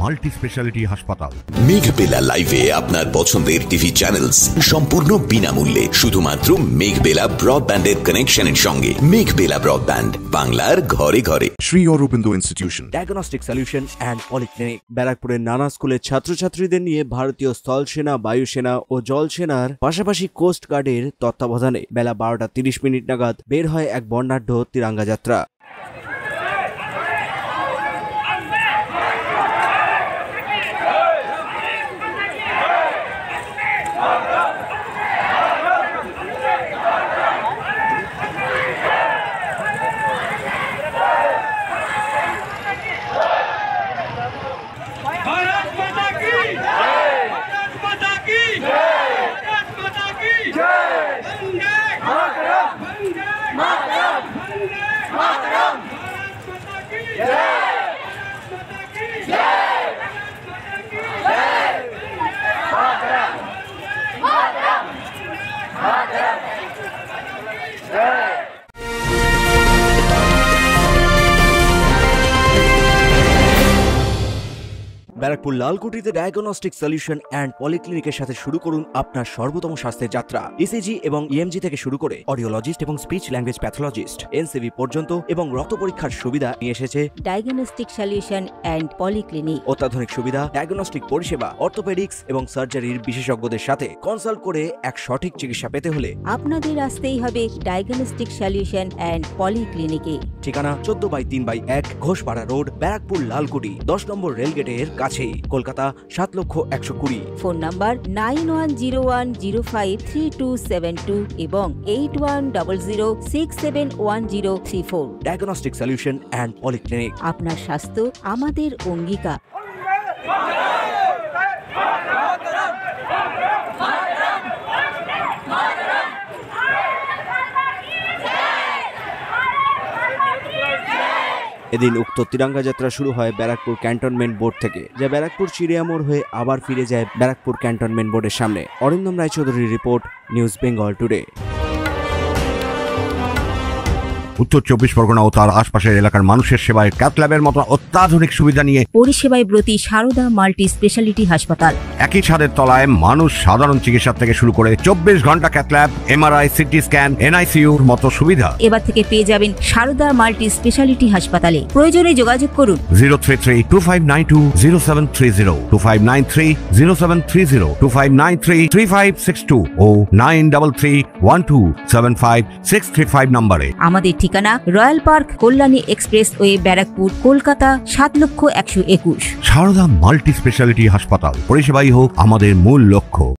Multi speciality হাসপাতাল। মেঘবেলা লাইভে আপনার পছন্দের টিভি চ্যানেলস সম্পূর্ণ বিনামূল্যে শুধুমাত্র মেঘবেলা ব্রডব্যান্ডের কানেকশনের সঙ্গে। মেঘবেলা ব্রডব্যান্ড, বাংলার ঘরে ঘরে। Sri Aurobindo Institution, diagnostic solution and polyclinic. ব্যারাকপুরের নানা স্কুলের ছাত্রছাত্রীদের নিয়ে ভারতীয় স্থলসেনা, বায়ুসেনা ও জলসেনার পাশাপাশি কোস্ট গার্ডের তত্ত্বাবধানে বেলা 12:30 নাগাদ বের হয় এক বর্ণাঢ্য তিরঙ্গা যাত্রা। ব্যারাকপুর লালকুটিতে ডায়াগনস্টিক সলিউশন অ্যান্ড পলিক্লিনিকের সাথে শুরু করুন আপনার সর্বোত্তম স্বাস্থ্যের যাত্রা। ইসিজি এবং ইএমজি থেকে শুরু করে অডিওলজিস্ট এবং স্পিচ ল্যাঙ্গুয়েজ প্যাথোলজিস্ট, এনসিভি পর্যন্ত এবং রক্ত পরীক্ষার সুবিধা নিয়ে এসেছে ডায়াগনস্টিক সলিউশন অ্যান্ড পলিক্লিনিক। অত্যাধুনিক সুবিধা, ডায়াগনস্টিক পরিষেবা, অর্থোপেডিক্স এবং সার্জারির বিশেষজ্ঞদের সাথে কনসাল্ট করে এক সঠিক চিকিৎসা পেতে হলে আপনাদের আসতেই হবে ডায়াগনস্টিক সলিউশন অ্যান্ড পলিক্লিনিকে। ঠিকানা 14/3/1 ঘোষপাড়া রোড, ব্যারাকপুর লালকুটি, 10 নম্বর রেলগেটের কাছেই, কলকাতা 7,120,000। ফোন নাম্বার 9101053272 এবং 8100671034। Diagnostic solution and polyclinic. আপনার স্বাস্থ্য আমাদের অঙ্গীকার। এদিন উক্ত তিরঙ্গা যাত্রা শুরু হয় ব্যারাকপুর ক্যান্টনমেন্ট বোর্ড থেকে, যা ব্যারাকপুর চিড়িয়ামোড় হয়ে আবার ফিরে যায় ব্যারাকপুর ক্যান্টনমেন্ট বোর্ডের সামনে। অরিন্দম রায়চৌধুরীর রিপোর্ট, নিউজ বেঙ্গল টুডে। উত্তর 24 পরগনা ও তার আশপাশের এলাকার মানুষের সেবায় ক্যাথ ল্যাবের মতো অত্যাধুনিক সুবিধা নিয়ে পরিষেবায় ব্রতী সারদা মাল্টি স্পেশালিটি হাসপাতাল। একই ছাদের তলায় মানুষ সাধারণ চিকিৎসা থেকে শুরু করে 24 ঘন্টা cath lab, MRI, CT scan, এনআইসিইউর মতো সুবিধা এবার থেকে পেয়ে যাবেন সারদা মাল্টি স্পেশালিটি হাসপাতালে। প্রয়োজনে যোগাযোগ করুন 033-2592-0730, 2593-0730, 2593-3562 ও 9331275635 নম্বরে। আমাদের ঠিকানা royal park, Kalyani expressway, Barrackpore, Kolkata 7,121,000। Sarada multi speciality হাসপাতাল, পরিষেবাই হোক আমাদের মূল লক্ষ্য।